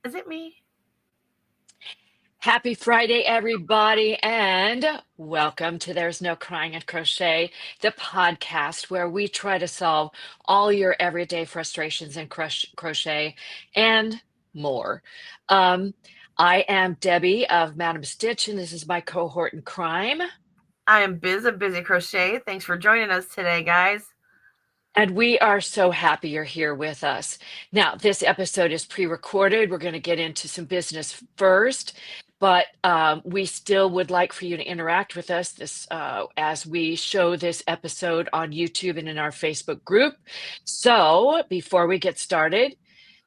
Is it me? Happy Friday, everybody, and welcome to There's No Crying at Crochet, the podcast where we try to solve all your everyday frustrations in crochet and more. Um, I am Debbie of Madam Stitch, and this is my cohort in crime. I am Biz of Busy Crochet. Thanks for joining us today, guys. And we are so happy you're here with us. Now, this episode is pre-recorded. We're going to get into some business first, but we still would like for you to interact with us as we show this episode on YouTube and in our Facebook group. So before we get started,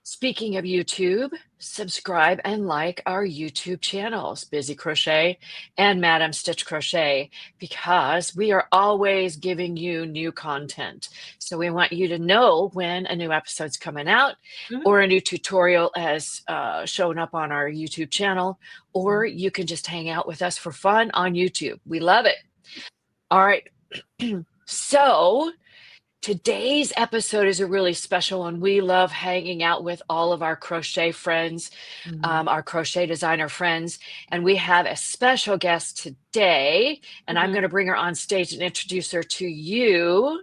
speaking of YouTube, subscribe and like our YouTube channels, Busy Crochet and Madam Stitch Crochet, because we are always giving you new content. So we want you to know when a new episode's coming out or a new tutorial has shown up on our YouTube channel, or you can just hang out with us for fun on YouTube. We love it. All right. So today's episode is a really special one. We love hanging out with all of our crochet friends, our crochet designer friends, and we have a special guest today, and I'm going to bring her on stage and introduce her to you.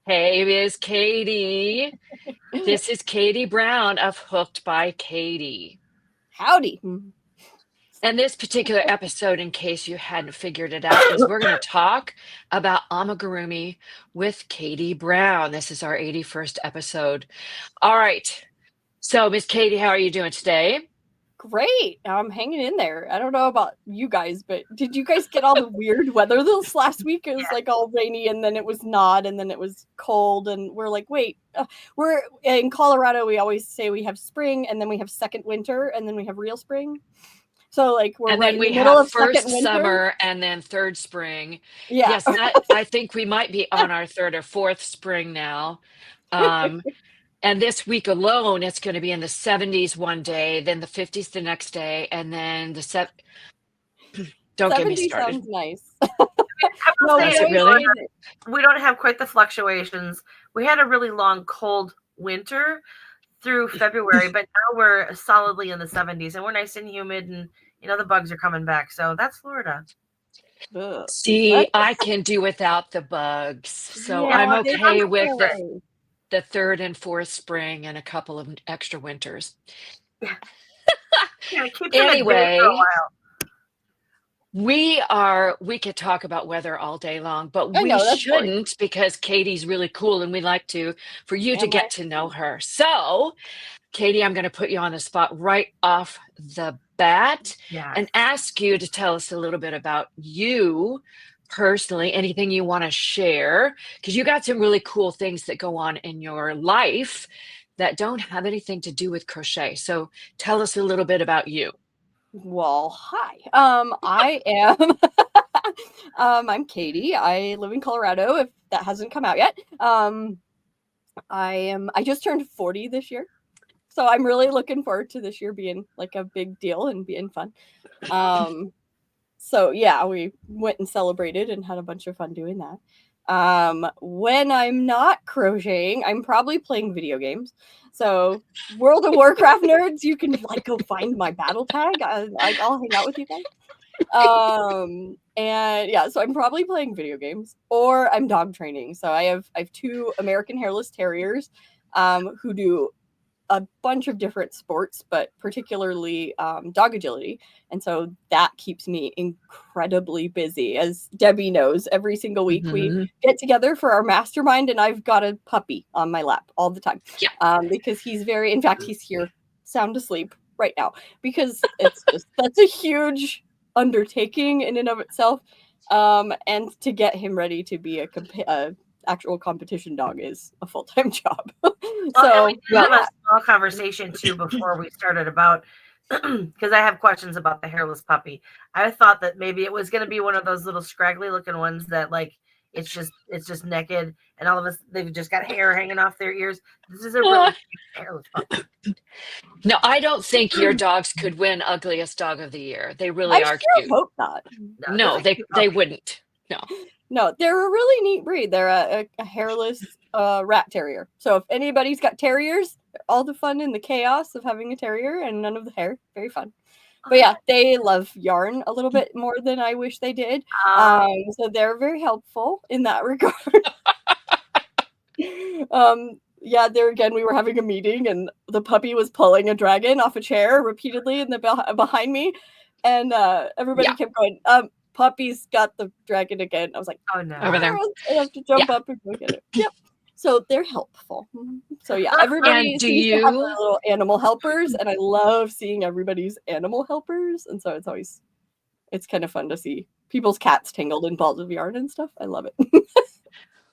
Hey, Miss Katie. This is Kati Brown of Hooked by Kati. Howdy. And this particular episode, in case you hadn't figured it out, is we're going to talk about amigurumi with Kati Brown. This is our 81st episode. All right. So, Miss Katie, how are you doing today? Great. I'm hanging in there. I don't know about you guys, but did you guys get all the weird weather this last week? It was like all rainy, and then it was not, and then it was cold, and we're like, wait, we're in Colorado. We always say we have spring, and then we have second winter, and then we have real spring. So like we're right in the middle of first summer and then third spring. Yeah. Yes, I think we might be on our third or fourth spring now. And this week alone, it's going to be in the 70s one day, then the 50s the next day, and then the don't get me started. Sounds nice. No, really? We don't have quite the fluctuations. We had a really long, cold winter through February, but now we're solidly in the 70s, and we're nice and humid, and the bugs are coming back. So that's Florida. See, I can do without the bugs, so yeah, I'm okay with the third and fourth spring and a couple of extra winters. Yeah, anyway, we could talk about weather all day long, but we shouldn't, because Katie's really cool, and we like for you to get to know her. So, Katie, I'm going to put you on the spot right off the bat and ask you to tell us a little bit about you personally, anything you want to share, because you got some really cool things that go on in your life that don't have anything to do with crochet. So tell us a little bit about you. Well, hi. I am I'm Katie. I live in Colorado, if that hasn't come out yet. I just turned 40 this year. So I'm really looking forward to this year being like a big deal and being fun. So yeah, we went and celebrated and had a bunch of fun doing that. When I'm not crocheting, I'm probably playing video games. So World of Warcraft nerds, you can go find my battle tag. I'll hang out with you guys. And yeah, so I'm probably playing video games, or I'm dog training. So I have 2 American hairless terriers, who do a bunch of different sports, but particularly dog agility. And so that keeps me incredibly busy. As Debbie knows, every single week we get together for our mastermind, and I've got a puppy on my lap all the time. Yeah. Because he's here sound asleep right now, because that's a huge undertaking in and of itself. And to get him ready to be a actual competition dog is a full-time job. So we had a small conversation too before we started about, because I have questions about the hairless puppy. I thought that maybe it was going to be one of those little scraggly looking ones that it's just naked, and all of us, they've just got hair hanging off their ears. This is a really cute hairless puppy. No, I don't think your dogs could win ugliest dog of the year. They really are cute. I hope not. No, they wouldn't. No, they're a really neat breed. They're a hairless rat terrier. So if anybody's got terriers, all the fun and the chaos of having a terrier and none of the hair. Very fun. But yeah, they love yarn a little bit more than I wish they did. So they're very helpful in that regard. Yeah, there again, we were having a meeting and the puppy was pulling a dragon off a chair repeatedly in the behind me. And everybody kept going, puppy's got the dragon again. I was like, oh no. Over there. I have to jump up and go get it. Yep. So they're helpful. So yeah, everybody seems to have their little animal helpers, and I love seeing everybody's animal helpers. And so it's kind of fun to see people's cats tangled in balls of yarn and stuff. I love it.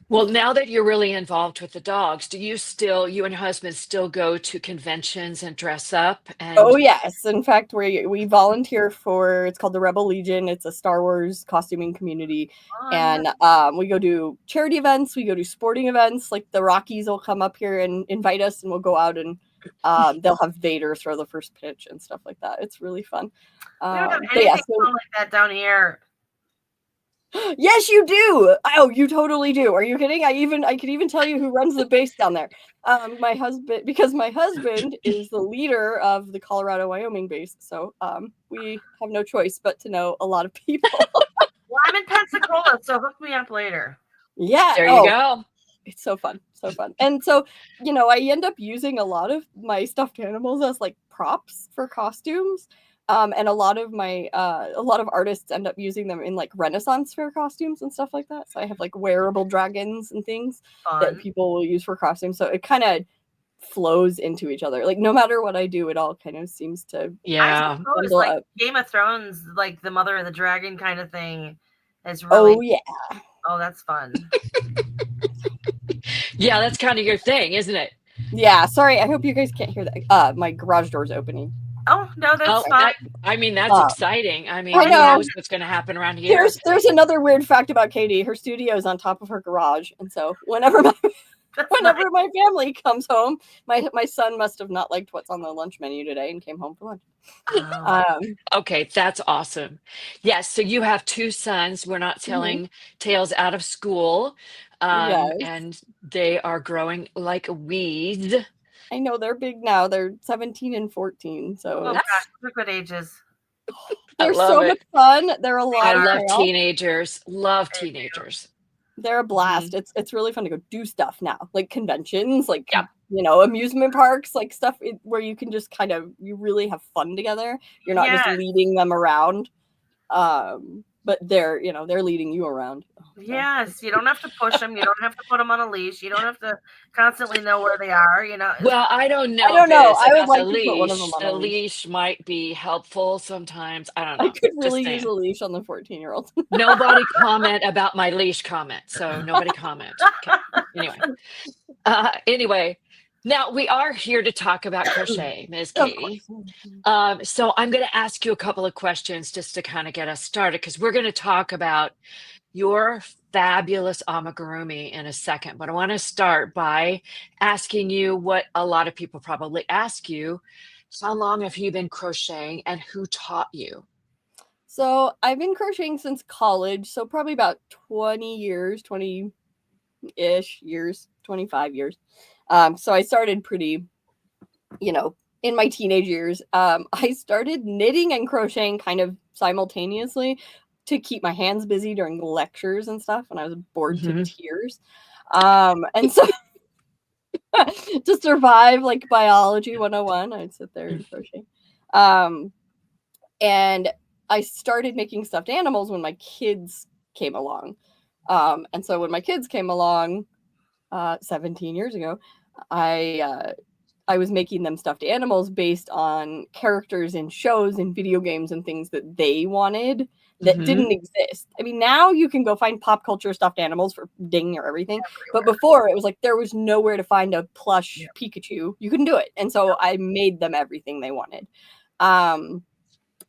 Well, now that you're really involved with the dogs, do you and your husband still go to conventions and dress up? And oh yes, in fact, we volunteer for, it's called the Rebel Legion. It's a Star Wars costuming community, and we go to charity events. We go to sporting events. Like the Rockies will come up here and invite us, and we'll go out and they'll have Vader throw the first pitch and stuff like that. It's really fun. We don't have anything like that down here. Yes, you do. Oh, you totally do. Are you kidding? I could even tell you who runs the base down there. My husband is the leader of the Colorado Wyoming base. So we have no choice but to know a lot of people. Well, I'm in Pensacola, so hook me up later. Yeah. There you go. It's so fun. So fun. And so, I end up using a lot of my stuffed animals as like props for costumes. And a lot of artists end up using them in like Renaissance fair costumes and stuff like that. So I have like wearable dragons and things that people will use for costumes. So it kind of flows into each other. Like no matter what I do, it all kind of seems to I suppose, like up. Game of Thrones, like the Mother of the Dragon kind of thing is really. Oh yeah. Oh, that's fun. Yeah, that's kind of your thing, isn't it? Yeah. Sorry, I hope you guys can't hear that. My garage door's opening. Oh no, that's fine. That's exciting. I mean, who knows what's going to happen around here? There's another weird fact about Katie. Her studio is on top of her garage, and so whenever my family comes home, my son must have not liked what's on the lunch menu today and came home for lunch. Okay, that's awesome. Yes, so you have two sons. We're not telling tales out of school, and they are growing like weeds. I know they're big now. They're 17 and 14. So gosh, look what ages. They're so much fun. They're a lot. I love teenagers. Love teenagers. They're a blast. It's really fun to go do stuff now, like conventions, like amusement parks, like stuff where you can just you really have fun together. You're not just leading them around. But they're leading you around. Yes, you don't have to push them. You don't have to put them on a leash. You don't have to constantly know where they are. Well, I don't know. I would like to put one of them on a leash. Might be helpful sometimes. I don't know. I could really use a leash on the 14-year-old. Nobody comment about my leash comment. So nobody comment. Okay. Anyway. Now, we are here to talk about crochet, Ms. Katie. So I'm going to ask you a couple of questions just to kind of get us started, because we're going to talk about your fabulous amigurumi in a second. But I want to start by asking you what a lot of people probably ask you. How long have you been crocheting and who taught you? So I've been crocheting since college, so probably about 20 years, 20-ish years, 25 years. So I started pretty, in my teenage years. I started knitting and crocheting kind of simultaneously to keep my hands busy during lectures and stuff. And I was bored to tears. And so to survive like biology 101, I'd sit there and crochet. And I started making stuffed animals when my kids came along. And so when my kids came along 17 years ago, I was making them stuffed animals based on characters in shows and video games and things that they wanted that didn't exist. I mean, now you can go find pop culture stuffed animals for dang near everything. But before it was like there was nowhere to find a plush Pikachu. You couldn't do it. And so I made them everything they wanted. And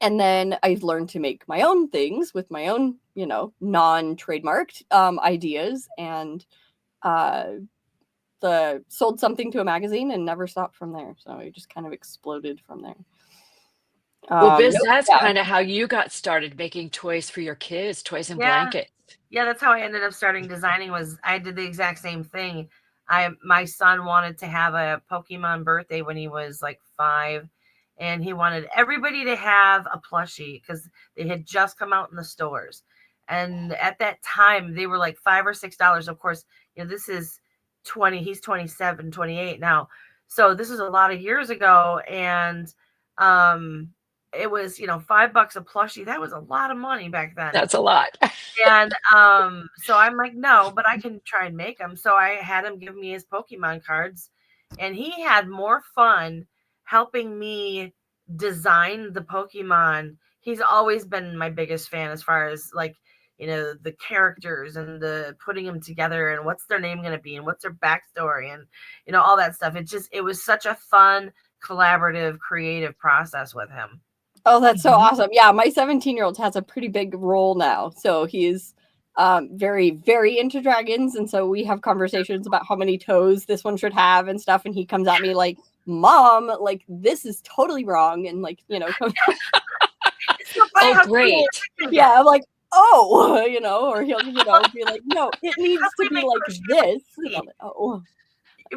then I learned to make my own things with my own, non-trademarked ideas, and sold something to a magazine and never stopped from there. So it just kind of exploded from there. Well, Biz, that's kind of how you got started making toys for your kids, toys and blankets. Yeah, that's how I ended up starting designing. Was I did the exact same thing. My son wanted to have a Pokemon birthday when he was like 5, and he wanted everybody to have a plushie because they had just come out in the stores. And at that time, they were like $5 or $6. Of course, this is 20, he's 27, 28 now. So this was a lot of years ago. And it was, $5 a plushie. That was a lot of money back then. That's a lot. And so I'm like, no, but I can try and make them. So I had him give me his Pokemon cards, and he had more fun helping me design the Pokemon. He's always been my biggest fan as far as like, the characters and the putting them together and what's their name going to be and what's their backstory and, all that stuff. It was such a fun, collaborative, creative process with him. Oh, that's so awesome. Yeah, my 17-year-old has a pretty big role now. So he's very, very into dragons. And so we have conversations about how many toes this one should have and stuff. And he comes at me like, Mom, like, this is totally wrong. And like, Oh, great. Yeah, I'm like, oh, or he'll, be like, no, it needs to be like this. And I'm like, oh.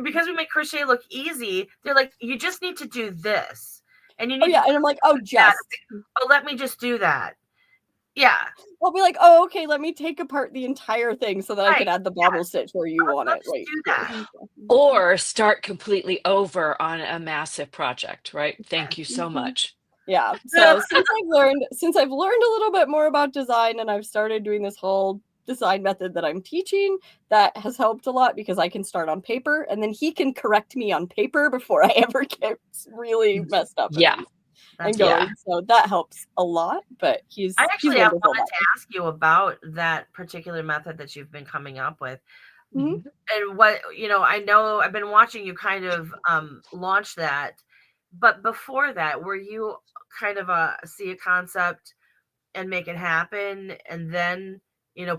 Because we make crochet look easy, they're like, you just need to do this. And you need and I'm like, oh, just. Oh, let me just do that. Yeah. I'll be like, oh, okay, let me take apart the entire thing so that I can add the bobble stitch where you want it. Right. Do that. Or start completely over on a massive project, right? Thank you so much. Yeah. So since I've learned a little bit more about design and I've started doing this whole design method that I'm teaching, that has helped a lot because I can start on paper and then he can correct me on paper before I ever get really messed up. Yeah. And going. Yeah. So that helps a lot, but I wanted to ask you about that particular method that you've been coming up with. Mm-hmm. And what, I know I've been watching you kind of launch that, but before that, were you kind of see a concept and make it happen and then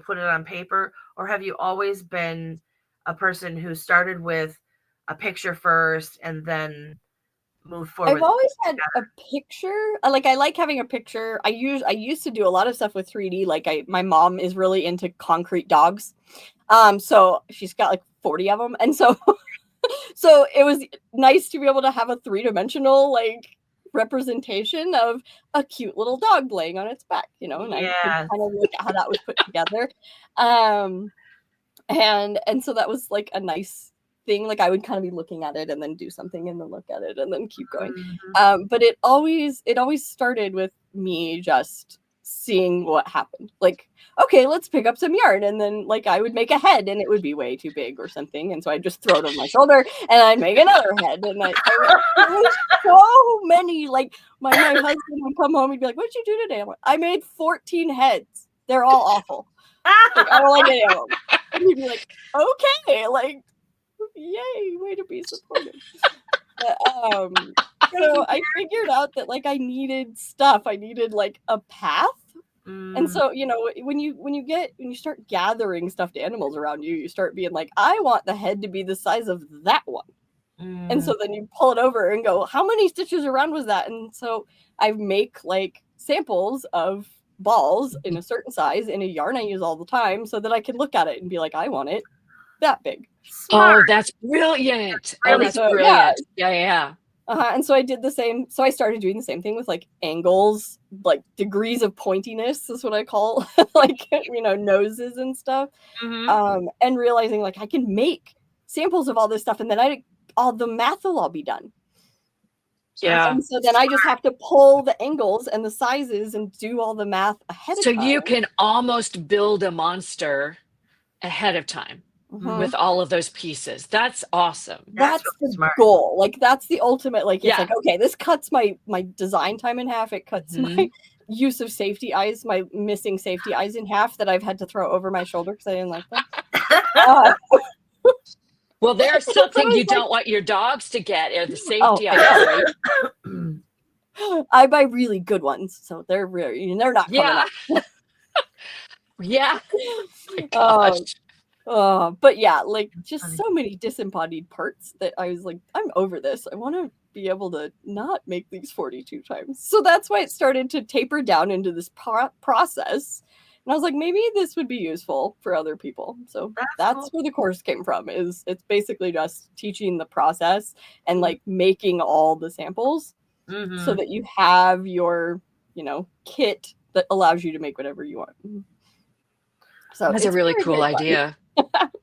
put it on paper? Or have you always been a person who started with a picture first and then moved forward? I've always had a picture. I like having a picture. I used to do a lot of stuff with 3D. Like my mom is really into concrete dogs. So she's got like 40 of them. And so, so it was nice to be able to have a 3-dimensional, like, representation of a cute little dog laying on its back, and I could kind of look at how that was put together. And so that was like a nice thing. Like I would kind of be looking at it and then do something and then look at it and then keep going. But it always started with me just seeing what happened. Like, okay, let's pick up some yarn. And then like I would make a head and it would be way too big or something. And so I'd just throw it on my shoulder and I'd make another head. And I so many, like my husband would come home and be like, what'd you do today? I'm like, I made 14 heads. They're all awful. Like, I don't like any of them. And he'd be like, okay, like, yay, way to be supportive. So I figured out that like I needed stuff. I needed like a path. And so, when you start gathering stuffed animals around you, you start being like, I want the head to be the size of that one. And so then you pull it over and go, how many stitches around was that? And so I make like samples of balls in a certain size in a yarn I use all the time so that I can look at it and be like, I want it that big. Smart. Oh, that's brilliant. Oh, that's brilliant. Yeah. And so I did the same. So I started doing the same thing with like angles, like degrees of pointiness is what I call like, noses and stuff. And realizing like I can make samples of all this stuff and then all the math will all be done. Yeah. And so then I just have to pull the angles and the sizes and do all the math ahead of time. So you can almost build a monster ahead of time. With all of those pieces. That's awesome. That's the goal. Like that's the ultimate, like it's like, okay, this cuts my design time in half. It cuts my use of safety eyes, my missing safety eyes in half that I've had to throw over my shoulder because I didn't like them. Well, there's something you don't want your dogs to get are the safety eyes. Right? I buy really good ones, so they're not coming up. Yeah. Oh my gosh. But yeah, like just so many disembodied parts that I was like, I'm over this. I want to be able to not make these 42 times. So that's why it started to taper down into this process And I was like, maybe this would be useful for other people. So that's cool. where the course came from. It's basically just teaching the process and like making all the samples so that you have your, kit that allows you to make whatever you want. So That's a it's really very, cool very fun. idea.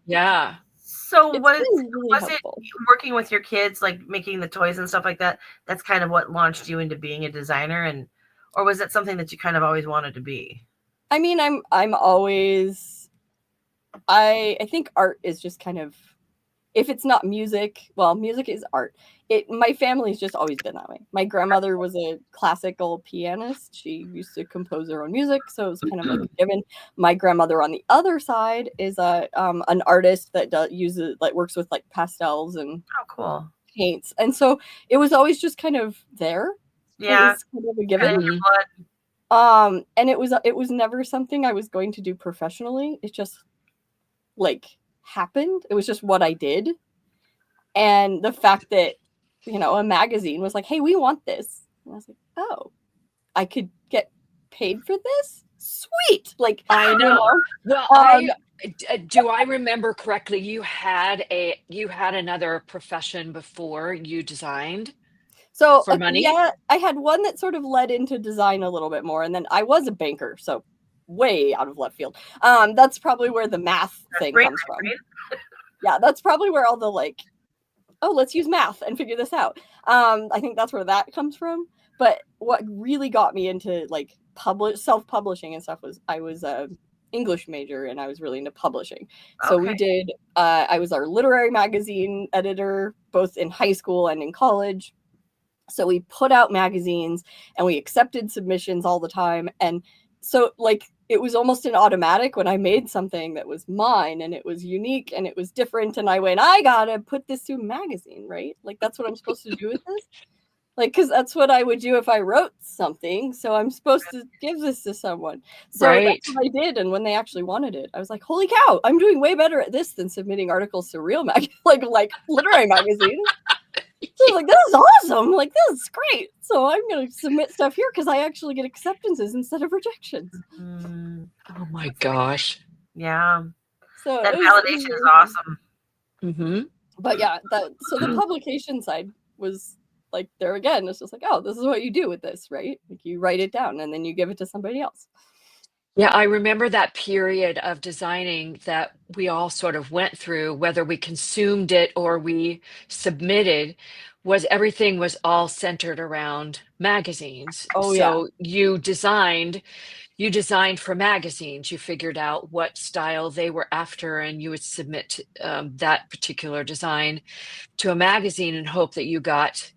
Yeah. So It's was really it helpful. working with your kids, like making the toys and stuff like that? That's kind of what launched you into being a designer, or was it something that you kind of always wanted to be? I mean, I'm always, I think art is just kind of, if it's not music, well, music is art. My family's just always been that way. My grandmother was a classical pianist. She used to compose her own music, so it was kind of like a given. My grandmother on the other side is an artist that works with like pastels and cool paints, and so it was always just kind of there. Yeah, it was kind of a given. And it was never something I was going to do professionally. It just like happened. It was just what I did. And the fact that, a magazine was like, hey, we want this. And I was like, oh, I could get paid for this? Sweet. Like, I know. Well, do I remember correctly? You had another profession before you designed? So for money? Yeah, I had one that sort of led into design a little bit more. And then I was a banker. So way out of left field. That's probably where the math thing comes from. Yeah, that's probably where all the like, oh, let's use math and figure this out. I think that's where that comes from. But what really got me into like self-publishing and stuff was I was a English major and I was really into publishing. So we did, I was our literary magazine editor, both in high school and in college. So we put out magazines and we accepted submissions all the time. And so like, it was almost an automatic when I made something that was mine and it was unique and it was different. And I went, I gotta put this to a magazine, right? Like, that's what I'm supposed to do with this. Like, because that's what I would do if I wrote something. So I'm supposed to give this to someone. So that's what I did. And when they actually wanted it, I was like, holy cow, I'm doing way better at this than submitting articles to real like literary magazines. So I was like, this is awesome. Like, this is great. So I'm going to submit stuff here because I actually get acceptances instead of rejections. Oh my gosh. Yeah. So that validation is awesome. Mm-hmm. But yeah, so the publication side was like there again. It's just like, oh, this is what you do with this, right? Like you write it down and then you give it to somebody else. Yeah, I remember that period of designing that we all sort of went through, whether we consumed it or we submitted, everything was all centered around magazines. Oh, so you designed for magazines. You figured out what style they were after, and you would submit that particular design to a magazine and hope that you got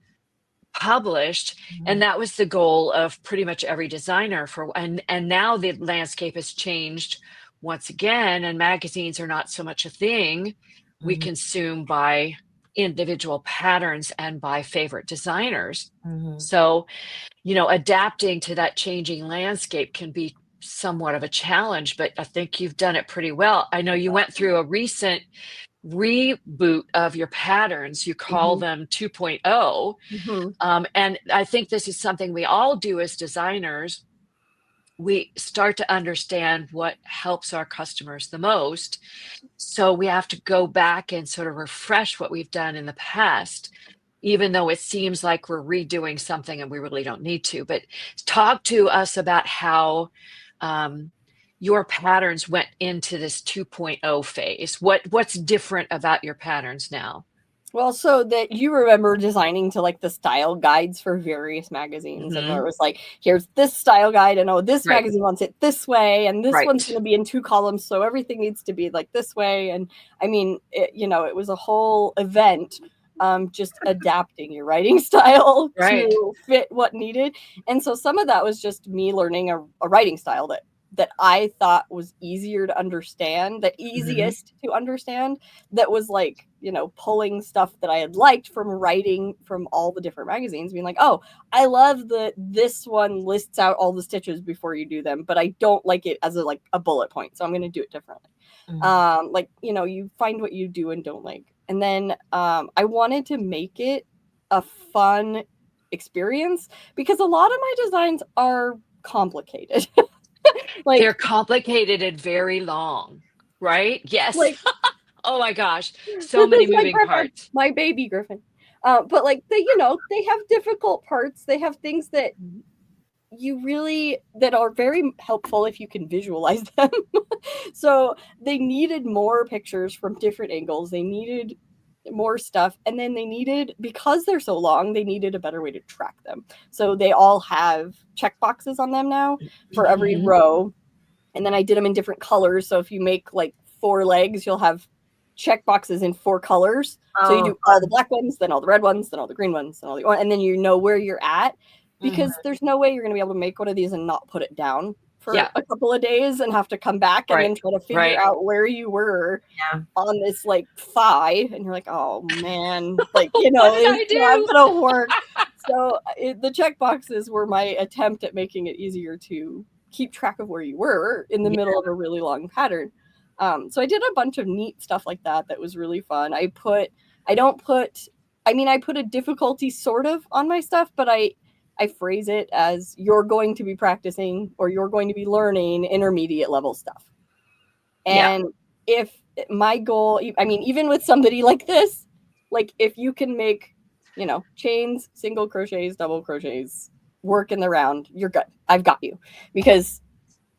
published. And that was the goal of pretty much every designer and now the landscape has changed once again, and magazines are not so much a thing. We consume by individual patterns and by favorite designers. So, adapting to that changing landscape can be somewhat of a challenge, but I think you've done it pretty well. I know you went through a recent reboot of your patterns. You call them 2.0. And I think this is something we all do as designers. We start to understand what helps our customers the most. So we have to go back and sort of refresh what we've done in the past, even though it seems like we're redoing something and we really don't need to. But talk to us about how your patterns went into this 2.0 phase. What's different about your patterns now? Well, so that you remember designing to like the style guides for various magazines, and where it was like, here's this style guide, and this magazine wants it this way, and this one's going to be in 2 columns, so everything needs to be like this way. And I mean, it was a whole event, just adapting your writing style to fit what needed. And so some of that was just me learning a writing style that I thought was easier to understand, the easiest to understand, that was like, pulling stuff that I had liked from writing from all the different magazines, being like, oh, I love this one lists out all the stitches before you do them, but I don't like it as a bullet point. So I'm going to do it differently. You find what you do and don't like. And then I wanted to make it a fun experience because a lot of my designs are complicated. Like, they're complicated and very long, right? Yes. like Oh my gosh, so this many is my moving Griffin, parts. my baby Griffin. But like they, they have difficult parts. They have things that that are very helpful if you can visualize them. So they needed more pictures from different angles. They needed more stuff. And then because they're so long, they needed a better way to track them. So they all have check boxes on them now for every row. And then I did them in different colors. So if you make like 4 legs, you'll have check boxes in 4 colors. So you do all the black ones, then all the red ones, then all the green ones, and then you know where you're at, because there's no way you're going to be able to make one of these and not put it down for a couple of days and have to come back and then try to figure out where you were on this like thigh. And you're like, oh man, like, it's not going to work. So the check boxes were my attempt at making it easier to keep track of where you were in the middle of a really long pattern. So I did a bunch of neat stuff like that was really fun. I put a difficulty sort of on my stuff, but I phrase it as you're going to be practicing or you're going to be learning intermediate level stuff. And if my goal, even with somebody like this, like if you can make, chains, single crochets, double crochets, work in the round, you're good. I've got you. Because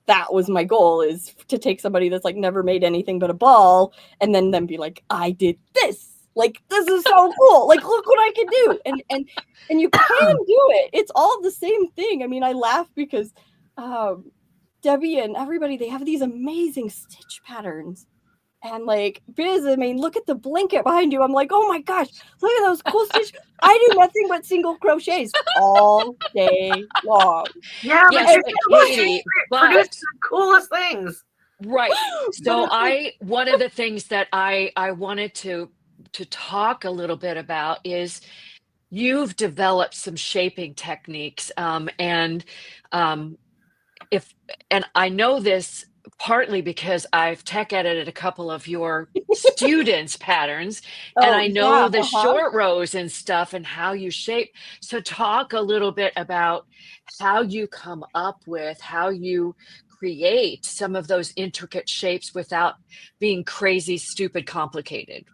that was my goal, is to take somebody that's like never made anything but a ball and then be like, I did this. Like, this is so cool. Like, look what I can do. And you can do it. It's all the same thing. I mean, I laugh because Debbie and everybody, they have these amazing stitch patterns. And like, Biz, look at the blanket behind you. I'm like, oh my gosh, look at those cool stitch. I do nothing but single crochets all day long. Yeah, yes, but Katie, produce the coolest things. Right. So one of the things that I wanted to talk a little bit about is you've developed some shaping techniques. And I know this partly because I've tech edited a couple of your students' patterns, and I know the short rows and stuff and how you shape. So talk a little bit about how you come up with, how you create some of those intricate shapes without being crazy, stupid, complicated.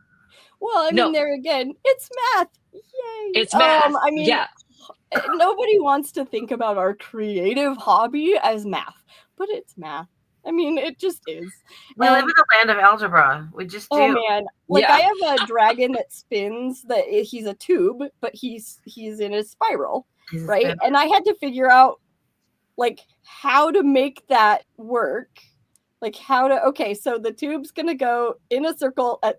Well, there again, it's math. Yay. It's math. Nobody wants to think about our creative hobby as math, but it's math. It just is. We live in the land of algebra. We just do. Oh man, I have a dragon that spins. That he's a tube, but he's in a spiral, right? And I had to figure out how to make that work. So the tube's gonna go in a circle at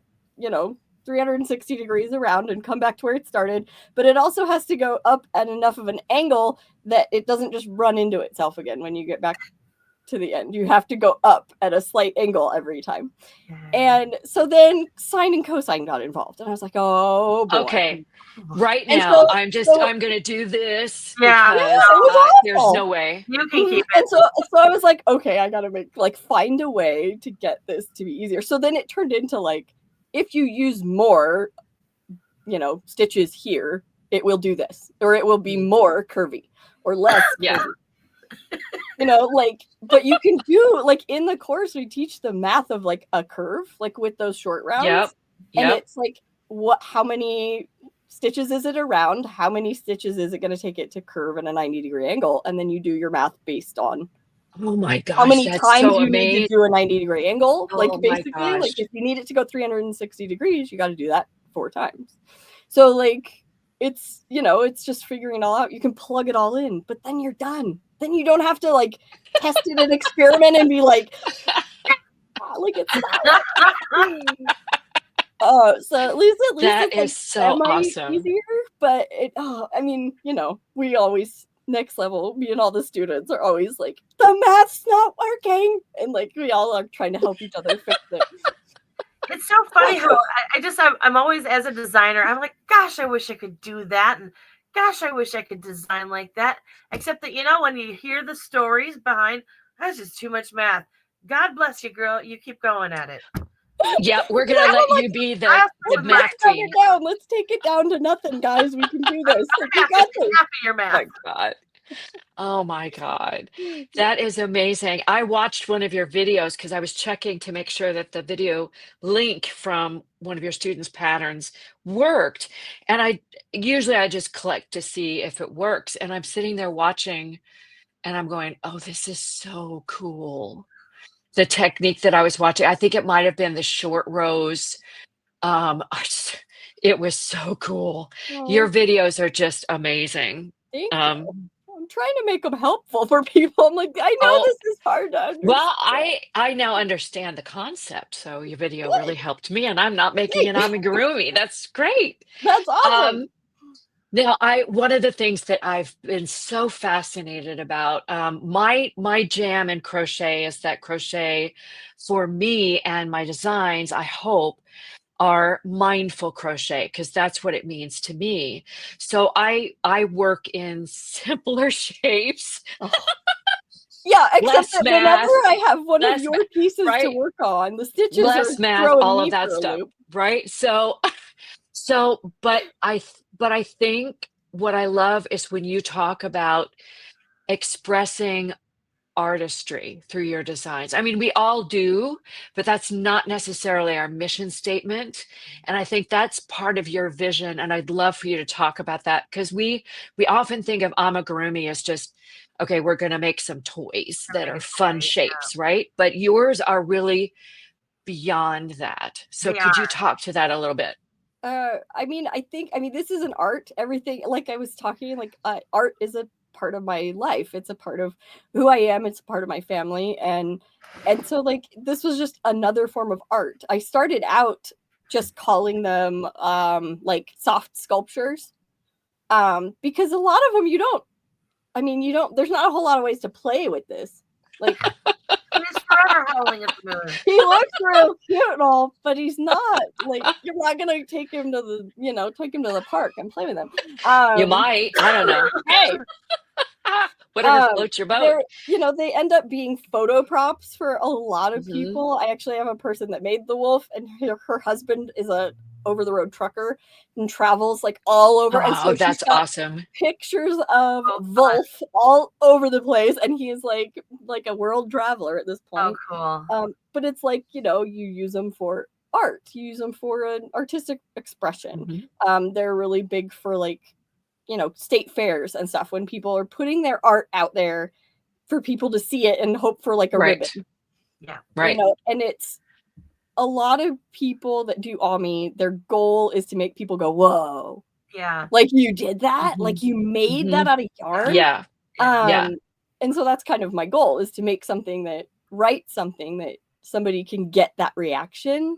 360 degrees around and come back to where it started, but it also has to go up at enough of an angle that it doesn't just run into itself again when you get back to the end. You have to go up at a slight angle every time. And so then sine and cosine got involved, and I was like, oh boy. Okay, right now I'm gonna do this because there's no way you can keep it. And so I was like, okay, I gotta find a way to get this to be easier. So then it turned into if you use more stitches here, it will do this, or it will be more curvy or less curvy. But you can do in the course we teach the math of a curve with those short rounds. And it's how many stitches is it around, how many stitches is it going to take it to curve at a 90-degree angle, and then you do your math based on oh my gosh, how many times you amazing. need to do a 90-degree angle. Basically if you need it to go 360 degrees, you got to do that 4 times. So it's it's just figuring it all out. You can plug it all in, but then you're done. Then you don't have to test it and experiment and be it's not so at least that it's is so awesome. Easier, but we always next level, me and all the students are always the math's not working, and we all are trying to help each other fix it. It's so funny how I'm always, as a designer, I'm like, gosh, I wish I could do that, and gosh, I wish I could design like that. Except that, when you hear the stories behind, that's just too much math. God bless you, girl. You keep going at it. Yeah, we're going to let you be the math queen. Let's take it down to nothing, guys. We can do this. You got this. Your math. Oh my God. Oh my God. That is amazing. I watched one of your videos because I was checking to make sure that the video link from one of your students' patterns worked. And I just click to see if it works. And I'm sitting there watching and I'm going, oh, this is so cool. The technique that I was watching, I think it might have been the short rows. It was so cool. Your Oh, videos are just amazing. thank you. Um, I'm trying to make them helpful for people. I'm like, I know oh, this is hard to understand. well, I now understand the concept, so your video really Good. helped me, and I'm not making an Thanks. amigurumi. That's great. That's awesome. Um, Now, one of the things that I've been so fascinated about, my jam in crochet is that crochet for me and my designs, I hope, are mindful crochet because that's what it means to me. So I work in simpler shapes, Oh. Yeah, except less that whenever math, I have one of less your pieces to right? work on, the stitches are Less math, throwing all of me that for a stuff, loop. right? So but I think what I love is when you talk about expressing artistry through your designs. I mean, we all do, but that's not necessarily our mission statement. And I think that's part of your vision. And I'd love for you to talk about that because we often think of amigurumi as just, okay, we're going to make some toys that Make are a fun toy. shapes, right? But yours are really beyond that. So They could you are. talk to that a little bit? I mean, this is an art. Everything, like I was talking, like art is a part of my life. It's a part of who I am. It's a part of my family, and so like this was just another form of art. I started out just calling them like soft sculptures, because a lot of them you don't. I mean, you don't. There's not a whole lot of ways to play with this. Like He's forever howling at the moon. he looks real cute and all, but he's not. Like you're not gonna take him to the park and play with him. You might, I don't know. Hey, Whatever floats your boat. they end up being photo props for a lot of Mhm. people. I actually have a person that made the wolf, and her husband is a over the road trucker and travels like all over, and Oh, so she's that's got awesome. pictures of Oh, fun. Wolf all over the place, and he is like a world traveler at this Oh, point. cool. But it's like, you use them for art, you use them for an artistic expression. Mhm. They're really big for like, state fairs and stuff when people are putting their art out there for people to see it and hope for like a Right. ribbon, Yeah. Right. and it's a lot of people that do Ami, their goal is to make people go, whoa, Yeah. like you did that, Mhm. like you made that Mhm. out of yarn. Yeah. Yeah. And so that's kind of my goal, is to make something that somebody can get that reaction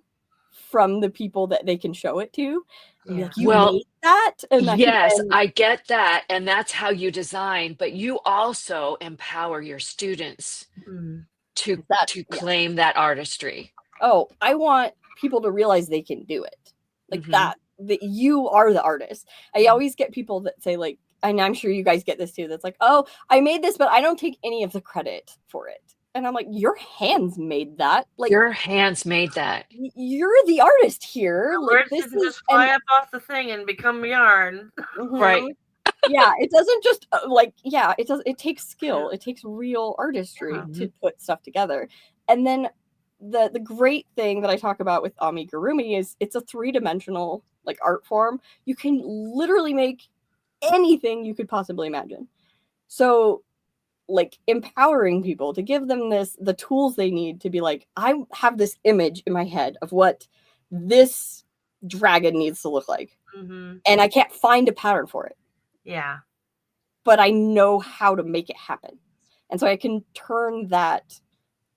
from the people that they can show it to and be Yeah. like, you Well, made that, and that can yes, then I get that. And that's how you design, but you also empower your students Mm. to that yes. claim that artistry. Oh, I want people to realize they can do it. Like Mhm. that you are the artist. I always get people that say like, and I'm sure you guys get this too, that's like, oh, I made this, but I don't take any of the credit for it. And I'm like, your hands made that. Like Your hands made that. you're the artist here. The Like words this didn't is just fly up off the thing and become yarn. Right. Mhm. Yeah, it doesn't just it takes skill. It takes real artistry to put stuff together. And then the great thing that I talk about with amigurumi is it's a 3-dimensional like art form. You can literally make anything you could possibly imagine. So like empowering people to give them the tools they need to be like, I have this image in my head of what this dragon needs to look like. Mm-hmm. And I can't find a pattern for it, Yeah. but I know how to make it happen. And so I can turn that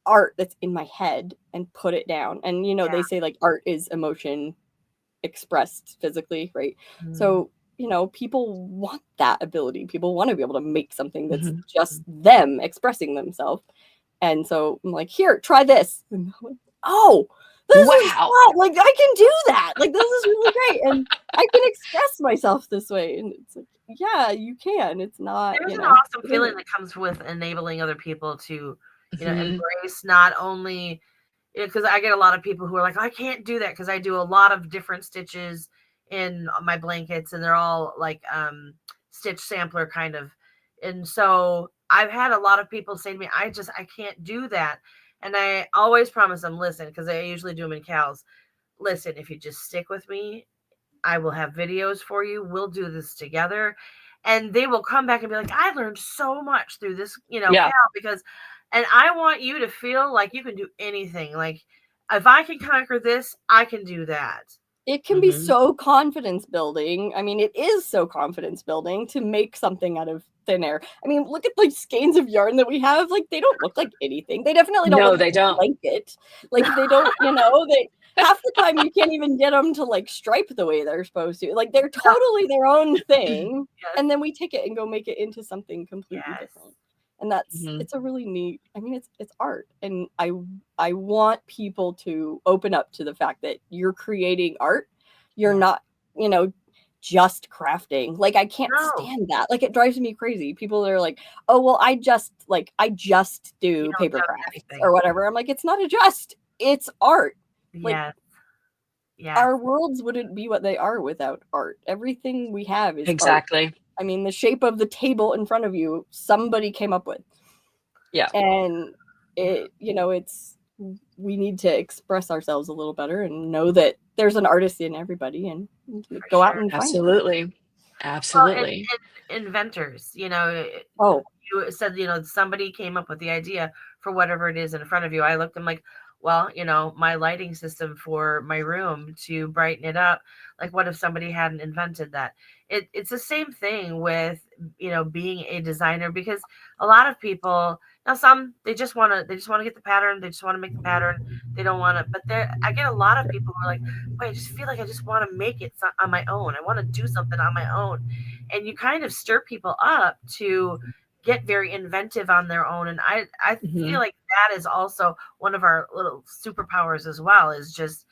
art that's in my head and put it down. And they say like art is emotion expressed physically, right? Mm. So people want that ability. People want to be able to make something that's Mhm. just them expressing themselves. And so I'm like, here, try this. And like, oh, this is Wow. fun. Like I can do that. Like this is really great, and I can express myself this way. And it's like, yeah, you can. It's not. There's an awesome feeling that comes with enabling other people to, Mhm. embrace not only, because I get a lot of people who are like, I can't do that because I do a lot of different stitches in my blankets, and they're all like stitch sampler kind of. And so I've had a lot of people say to me, I can't do that. And I always promise them, listen, because I usually do them in cows. Listen, if you just stick with me, I will have videos for you. We'll do this together. And they will come back and be like, I learned so much through this, Yeah. cow, and I want you to feel like you can do anything. Like, if I can conquer this, I can do that. It can be so confidence building. I mean, it is so confidence building to make something out of thin air. I mean, look at the skeins of yarn that we have. Like, they don't look like anything. They definitely don't look they like don't. a blanket. Like, they don't, they half the time you can't even get them to like stripe the way they're supposed to. Like, they're totally their own thing. Yes. And then we take it and go make it into something completely different. And that's it's a really neat, I mean, it's art. And I want people to open up to the fact that you're creating art. You're not, just crafting. Like, I can't stand that. Like, it drives me crazy. People are like, oh, well, I just do paper crafts or whatever. I'm like, it's not a just, it's art. Like, our worlds wouldn't be what they are without art. Everything we have is exactly art. I mean, the shape of the table in front of you, somebody came up with. Yeah. And we need to express ourselves a little better and know that there's an artist in everybody and go out and find it. Absolutely. Well, and inventors, you said, somebody came up with the idea for whatever it is in front of you. I looked, I'm like, well, my lighting system for my room to brighten it up. Like, what if somebody hadn't invented that? It's the same thing with, being a designer, because a lot of people, now some, they just want to get the pattern. They just want to make the pattern. They don't want to, but I get a lot of people who are like, wait, I just feel like I just want to make it on my own. I want to do something on my own. And you kind of stir people up to get very inventive on their own. And I feel like that is also one of our little superpowers as well, is just,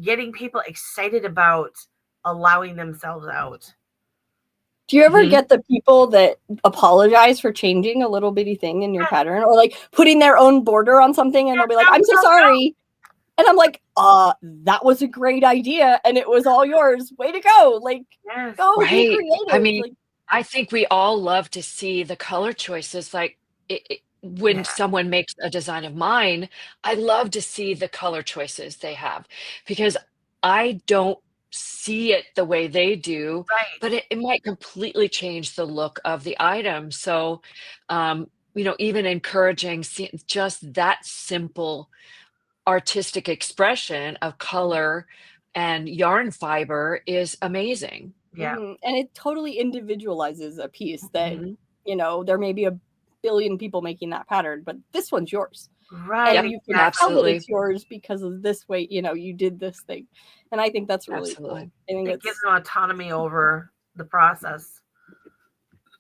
getting people excited about allowing themselves out. Do you ever get the people that apologize for changing a little bitty thing in your pattern, or like putting their own border on something, and they'll be like, I'm so sorry. And I'm like, that was a great idea, and it was all yours. Way to go. Like, go be creative. I mean, I think we all love to see the color choices. Like, when someone makes a design of mine, I love to see the color choices they have, because I don't see it the way they do, but it might completely change the look of the item. So, even encouraging just that simple artistic expression of color and yarn fiber is amazing. And it totally individualizes a piece that, there may be a billion people making that pattern, but this one's yours. And you can tell that it's yours because of this way, you did this thing. And I think that's really cool. I think it gives them autonomy over the process.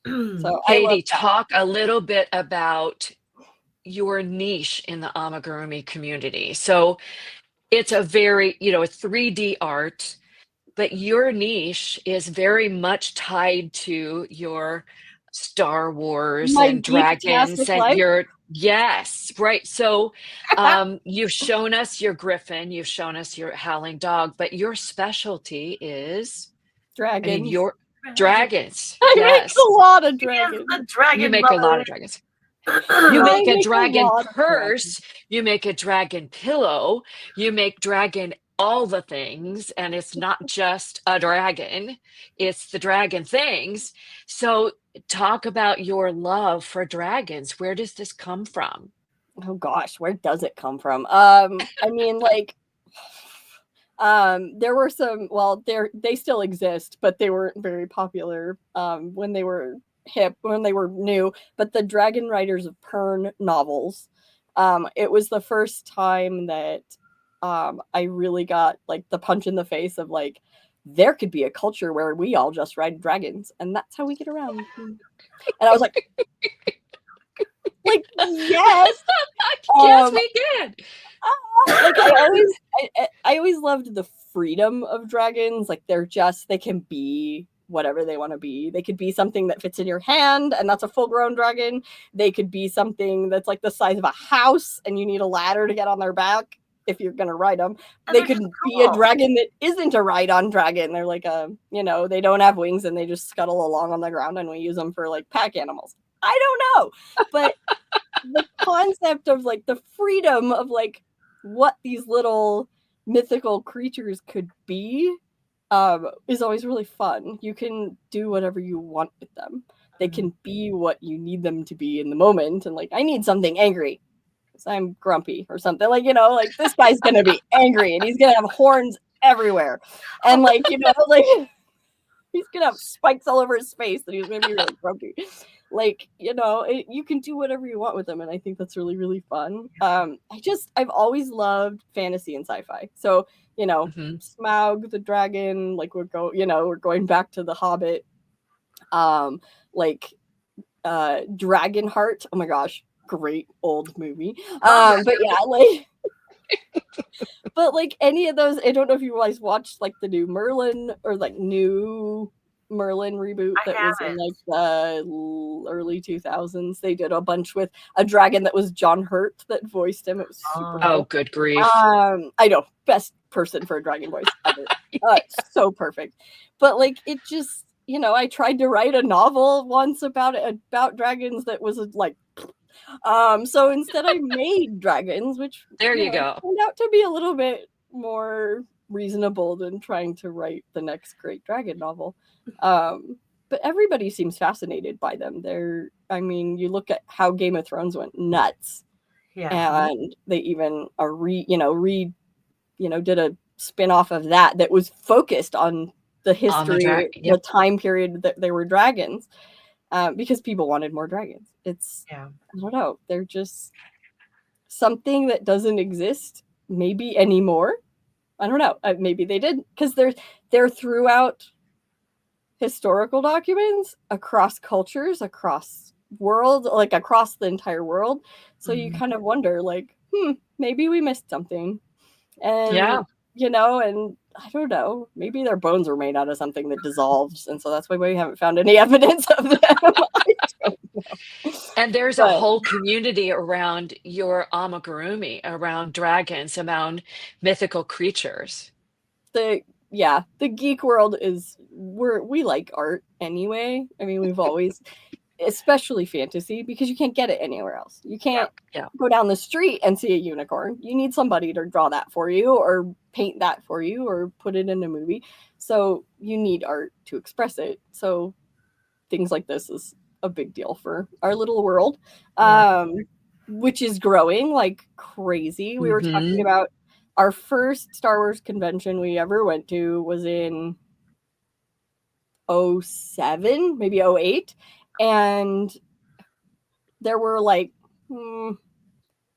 So Katie, talk a little bit about your niche in the amigurumi community. So it's a very, a 3D art, but your niche is very much tied to your Star Wars and dragons and right. So you've shown us your griffin, you've shown us your howling dog, but your specialty is dragons. I mean, your dragons. I make a lot of dragons. You make a lot of dragons. You make a dragon purse, you make a dragon pillow, you make dragon all the things, and it's not just a dragon, it's the dragon things. So talk about your love for dragons. Where does this come from? Oh gosh, where does it come from? I mean, like, there were some, they still exist, but they weren't very popular when they were hip, when they were new. But the Dragon Riders of Pern novels, it was the first time that I really got like the punch in the face of like, there could be a culture where we all just ride dragons, and that's how we get around. And I was like, yes, yes, we did. Like, I always loved the freedom of dragons. Like, they can be whatever they want to be. They could be something that fits in your hand, and that's a full-grown dragon. They could be something that's like the size of a house, and you need a ladder to get on their back. if you're gonna ride them. And They they're could just be a cool. dragon that isn't a ride-on dragon. They're like they don't have wings and they just scuttle along on the ground, and we use them for like pack animals. I don't know, but the concept of like the freedom of like what these little mythical creatures could be is always really fun. You can do whatever you want with them. They can be what you need them to be in the moment. And like, I need something angry because I'm grumpy or something. Like, like this guy's gonna be angry and he's gonna have horns everywhere, and like like he's gonna have spikes all over his face and he's gonna be really grumpy. Like, you can do whatever you want with them, and I think that's really, really fun. I've always loved fantasy and sci-fi. So, Smaug the dragon, like we're going back to the Hobbit. Like Dragonheart. Oh my gosh, great old movie. But yeah, like but like any of those, I don't know if you guys watched like the new Merlin or like new Merlin reboot that was in like the early 2000s. They did a bunch with a dragon that was John Hurt that voiced him. It was super cool. Good grief. I know, best person for a dragon voice ever. So perfect. But like it just, I tried to write a novel once about dragons that was like so instead I made dragons, which there you go. Turned out to be a little bit more reasonable than trying to write the next great dragon novel. But everybody seems fascinated by them. You look at how Game of Thrones went nuts. Yeah. And they even did a spin-off of that was focused on the history, the time period that there were dragons. Because people wanted more dragons. I don't know. They're just something that doesn't exist maybe anymore. I don't know. Maybe they did, because they're throughout historical documents across cultures, across worlds, like across the entire world. So you kind of wonder, like, maybe we missed something. And and I don't know, maybe their bones were made out of something that dissolves, and so that's why we haven't found any evidence of them. I don't know. And there's a whole community around your amigurumi, around dragons, around mythical creatures. The geek world we like art anyway. I mean, we've always, especially fantasy, because you can't get it anywhere else. You can't go down the street and see a unicorn. You need somebody to draw that for you or paint that for you or put it in a movie. So you need art to express it. So things like this is a big deal for our little world, which is growing like crazy. We were talking about our first Star Wars convention we ever went to was in 2007, maybe 2008. And there were like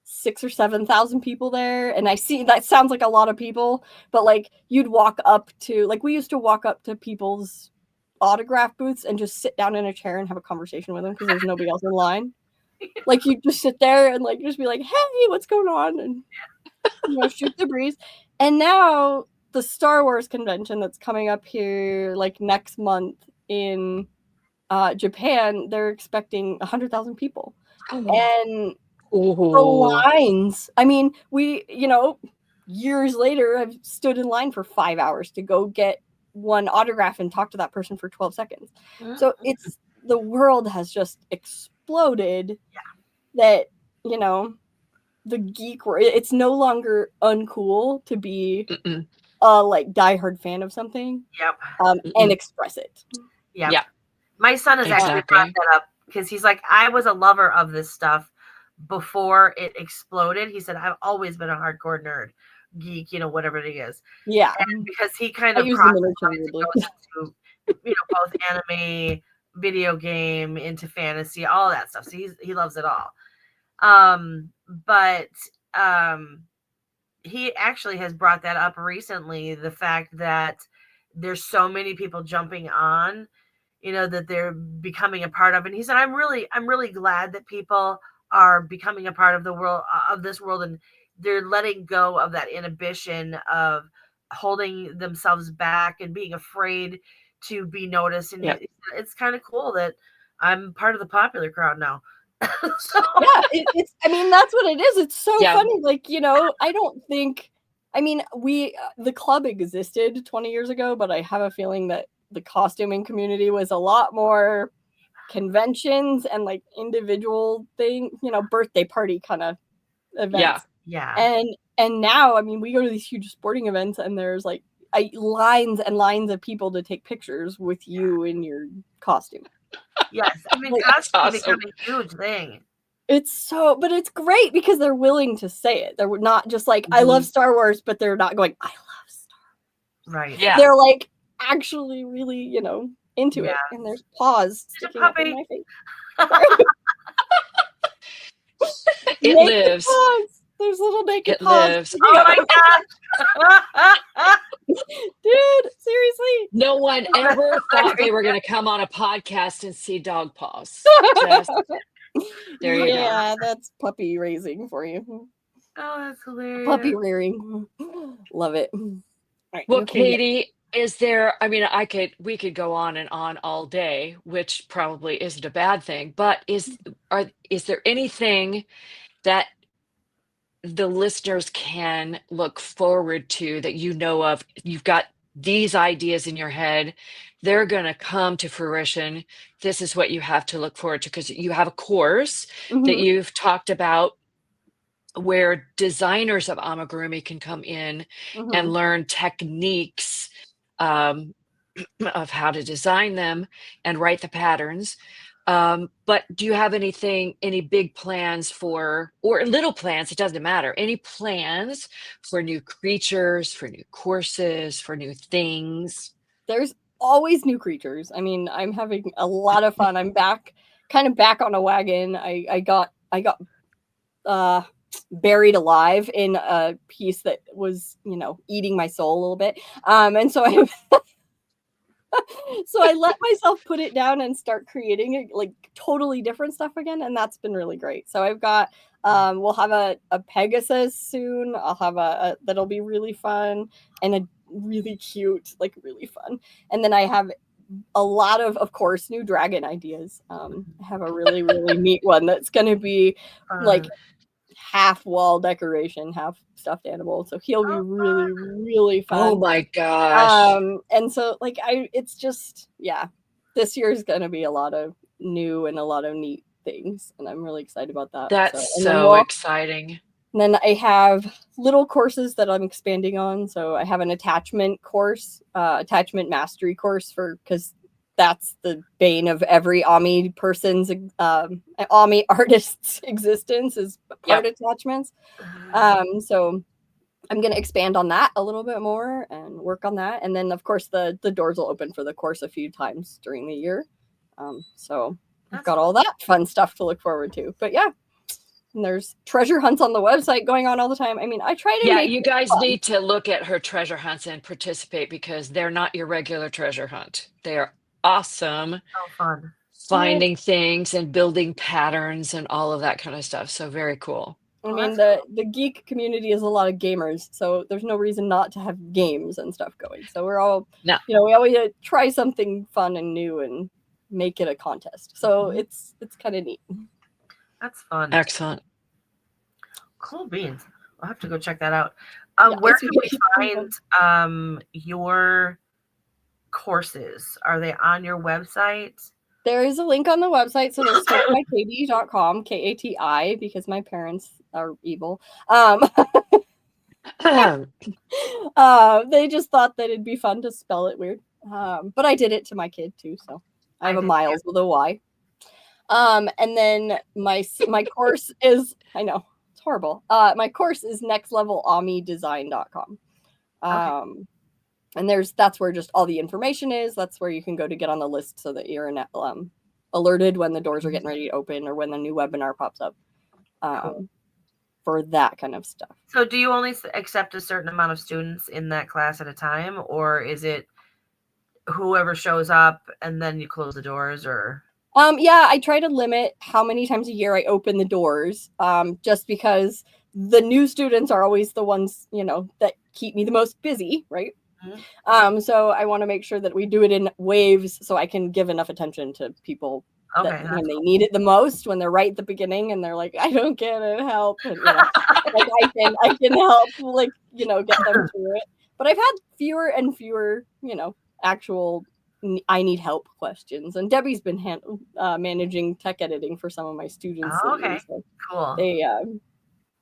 6,000 or 7,000 people there. And I see that sounds like a lot of people, but like you'd walk up to, like, we used to walk up to people's autograph booths and just sit down in a chair and have a conversation with them because there's nobody else in line. Like you just sit there and like just be like, hey, what's going on? And shoot the breeze. And now the Star Wars convention that's coming up here like next month in Japan, they're expecting 100,000 people. And the lines, I mean, we, years later, I've stood in line for 5 hours to go get one autograph and talk to that person for 12 seconds. So the world has just exploded that, the geek world, it's no longer uncool to be a like diehard fan of something. And express it. My son has actually brought that up because he's like, I was a lover of this stuff before it exploded. He said, I've always been a hardcore nerd, geek, whatever it is. Yeah. And because he kind of goes into, both anime, video game, into fantasy, all that stuff. So he loves it all. But he actually has brought that up recently, the fact that there's so many people jumping on, that they're becoming a part of. And he said, I'm really glad that people are becoming a part of the world, of this world, and they're letting go of that inhibition of holding themselves back and being afraid to be noticed. And it's kind of cool that I'm part of the popular crowd now. So Yeah, it's. I mean, that's what it is. It's so Yeah. funny. Like, I don't think. I mean, the club existed 20 years ago, but I have a feeling that the costuming community was a lot more conventions and like individual thing, birthday party kind of events. yeah. And now, I mean, we go to these huge sporting events, and there's like lines and lines of people to take pictures with you in your costume. Yes. I mean, Like, cosplay awesome. become a huge thing. but it's great because they're willing to say it. They're not just like, I love Star Wars, but they're not going, I love Star Wars. Right. Yeah. They're like actually really, into it. Yeah. And there's paws It's a sticking up in puppy. my face. It Naked lives. paws. There's little naked It paws. lives. Oh my gosh. Dude, seriously. No one ever thought they were going to come on a podcast and see dog paws. Just, there you go. Yeah, that's puppy raising for you. Oh, that's hilarious. Puppy rearing. Love it. All right, Well, you can get- Katie, is there, I mean, we could go on and on all day, which probably isn't a bad thing, but is there anything that the listeners can look forward to that of? You've got these ideas in your head, they're going to come to fruition. This is what you have to look forward to, because you have a course that you've talked about where designers of amigurumi can come in and learn techniques of how to design them and write the patterns. But do you have any big plans or little plans? It doesn't matter. Any plans for new creatures, for new courses, for new things? There's always new creatures. I mean, I'm having a lot of fun. I'm kind of back on a wagon. I got buried alive in a piece that was, eating my soul a little bit. And so I let myself put it down and start creating like totally different stuff again. And that's been really great. So I've got, we'll have a Pegasus soon. I'll have that'll be really fun, and a really cute, like really fun. And then I have a lot of course, new dragon ideas. I have a really, really neat one that's going to be like half wall decoration, half stuffed animal. So he'll be really, really fun. Oh my gosh. And so like it's just, yeah, this year is going to be a lot of new and a lot of neat things. And I'm really excited about that. That's so exciting. And then I have little courses that I'm expanding on. So I have an attachment course, attachment mastery course because that's the bane of every Ami person's, Ami artist's existence is part attachments. So I'm going to expand on that a little bit more and work on that. And then, of course, the doors will open for the course a few times during the year. So I've got all that fun stuff to look forward to. But yeah, and there's treasure hunts on the website going on all the time. I mean, I try to make you guys need to look at her treasure hunts and participate, because they're not your regular treasure hunt. They are awesome. So fun. Finding things and building patterns and all of that kind of stuff. So very cool. I mean, the geek community is a lot of gamers, so there's no reason not to have games and stuff going. So we're all, we always try something fun and new and make it a contest. So it's kind of neat. That's fun. Excellent. Cool beans. I'll have to go check that out. Where can we find your courses? Are they on your website? There is a link on the website. So there's startbykatie.com, Kati, because my parents are evil. They just thought that it'd be fun to spell it weird. But I did it to my kid too. So I have a Miles with a Y. And then my course is, I know, it's horrible. My course is nextlevelamidesign.com. And that's where just all the information is. That's where you can go to get on the list so that you're alerted when the doors are getting ready to open or when the new webinar pops up, for that kind of stuff. So do you only accept a certain amount of students in that class at a time, or is it whoever shows up and then you close the doors? Or yeah, I try to limit how many times a year I open the doors, just because the new students are always the ones, that keep me the most busy, right? So I want to make sure that we do it in waves so I can give enough attention to people Okay. When they need it the most, when they're right at the beginning and they're like, I don't get it, help. And, you know, like I can help, like, you know, get them through it. But I've had fewer and fewer, you know, actual I need help questions. And Debbie's been managing tech editing for some of my students. Oh, lately, okay. so Cool. they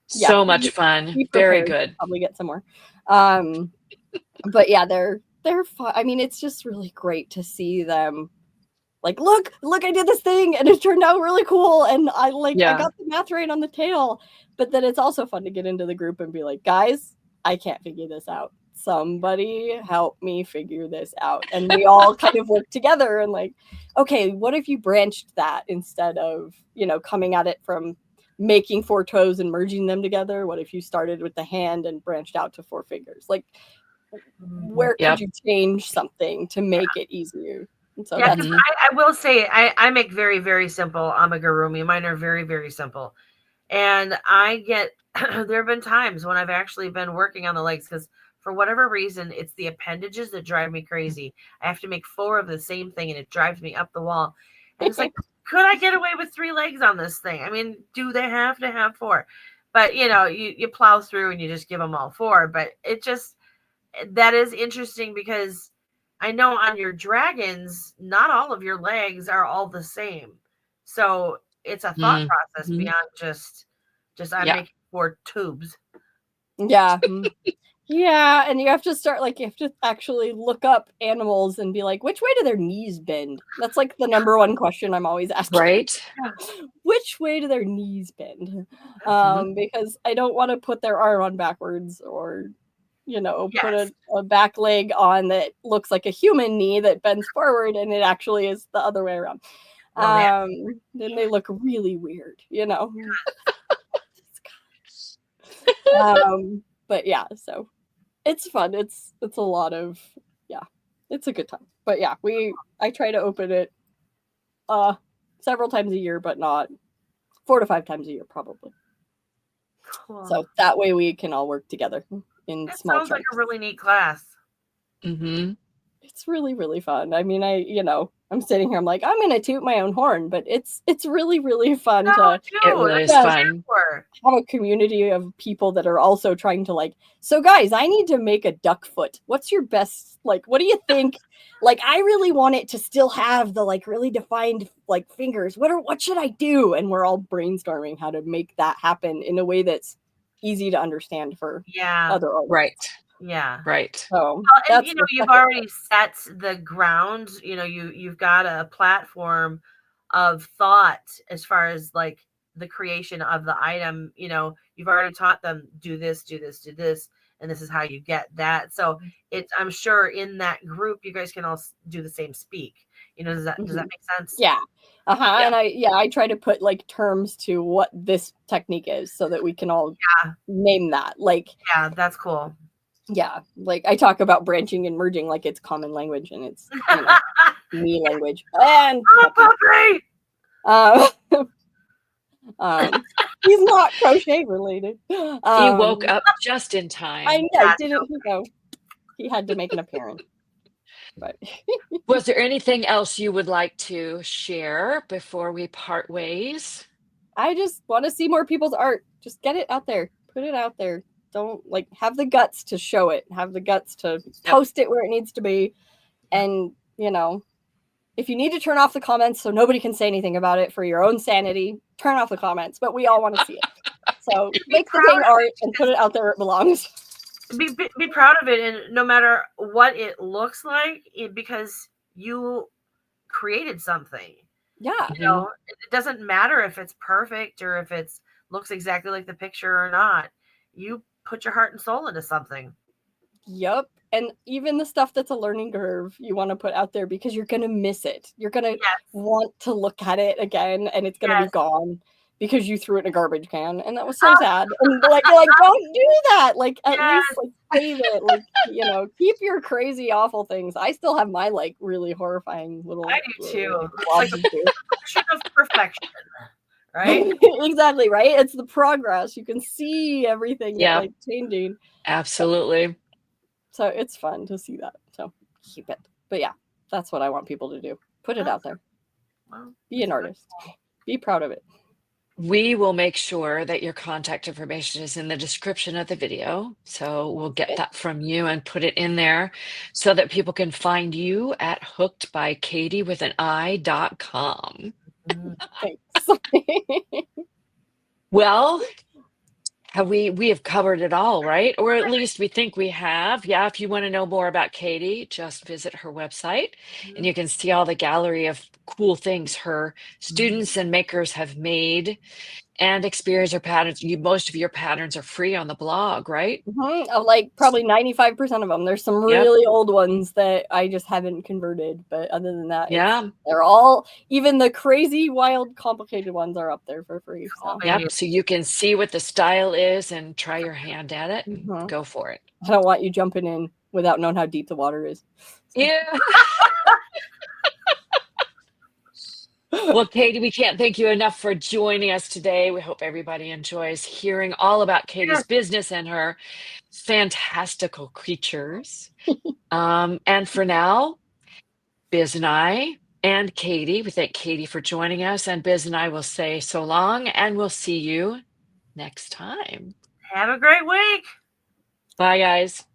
So much fun. Very good. Probably get some more. But yeah, they're fun. I mean, it's just really great to see them like, look, I did this thing and it turned out really cool. And I got the math right on the tail. But then it's also fun to get into the group and be like, guys, I can't figure this out. Somebody help me figure this out. And we all kind of work together and like, okay, what if you branched that instead of, you know, coming at it from making 4 toes and merging them together? What if you started with the hand and branched out to 4 fingers? Like, where could you change something to make it easier? And so yeah, because I will say I make very, very simple amigurumi. Mine are very, very simple. And I get there have been times when I've actually been working on the legs because for whatever reason, it's the appendages that drive me crazy. I have to make 4 of the same thing and it drives me up the wall. And it's like, could I get away with 3 legs on this thing? I mean, do they have to have 4? But, you know, you plow through and you just give them all 4. But it just, that is interesting because I know on your dragons, not all of your legs are all the same. So it's a thought process beyond just I'm making 4 tubes. Yeah. Yeah, and you have to start you have to actually look up animals and be like, which way do their knees bend? That's like the number one question I'm always asking. Right. Which way do their knees bend? Because I don't want to put their arm on backwards or, you know, put a back leg on that looks like a human knee that bends forward and it actually is the other way around. Then they look really weird, you know. But yeah, so it's fun. It's a lot of it's a good time. But yeah, I try to open it several times a year, but not 4 to 5 times a year probably. Cool. So that way we can all work together in small chunks. Sounds like a really neat class. It's really, really fun. I mean, I'm sitting here, I'm like, I'm going to toot my own horn, but it's really, really fun to have a community of people that are also trying to like, so guys, I need to make a duck foot. What's your best, like, what do you think? Like, I really want it to still have the like really defined like fingers. What should I do? And we're all brainstorming how to make that happen in a way that's easy to understand for other artists. Right. Yeah. Right. So and you know, you've already set the ground, you know, you've got a platform of thought as far as like the creation of the item, you know, you've already taught them do this, and this is how you get that. So I'm sure in that group you guys can all do the same speak. You know, does that make sense? Yeah. And I try to put like terms to what this technique is so that we can all name that. Like that's cool. Yeah, like I talk about branching and merging like it's common language and it's me language. And he's not crochet related. He woke up just in time. I know, didn't he go? He had to make an appearance. But was there anything else you would like to share before we part ways? I just want to see more people's art. Just get it out there. Put it out there. Don't have the guts to show it, have the guts to post it where it needs to be. And, you know, if you need to turn off the comments so nobody can say anything about it for your own sanity, turn off the comments, but we all want to see it. So make the dang art and put it out there where it belongs. Be proud of it. And no matter what it looks like, because you created something. Yeah. You know, it doesn't matter if it's perfect or if it looks exactly like the picture or not. You put your heart and soul into something. Yep. And even the stuff that's a learning curve, you want to put out there because you're going to miss it. You're going to want to look at it again and it's going to be gone because you threw it in a garbage can. And that was so sad. And like, don't do that. Like, at least like save it. Like, you know, keep your crazy, awful things. I still have my like really horrifying little. I do too. Like a picture of perfection. Right? Exactly, right? It's the progress. You can see everything like changing. Absolutely. So it's fun to see that. So keep it. But yeah, that's what I want people to do. Put it out there. Well, Be an artist. Be proud of it. We will make sure that your contact information is in the description of the video. So we'll get that from you and put it in there so that people can find you at hookedbykatie.com. Thanks. Well, we have covered it all, right? Or at least we think we have. Yeah, if you want to know more about Katie, just visit her website and you can see all the gallery of cool things her students and makers have made and experience her patterns. Most of your patterns are free on the blog, right? Like probably 95% of them. There's some Yep. really old ones that I just haven't converted, but other than that, Yeah. they're all, even the crazy, wild, complicated ones are up there for free. So. Yep. So you can see what the style is and try your hand at it. And go for it. I don't want you jumping in without knowing how deep the water is. Yeah. Well, Katie, we can't thank you enough for joining us today. We hope everybody enjoys hearing all about Katie's business and her fantastical creatures. And for now, Biz and I and Katie, we thank Katie for joining us. And Biz and I will say so long, and we'll see you next time. Have a great week. Bye, guys.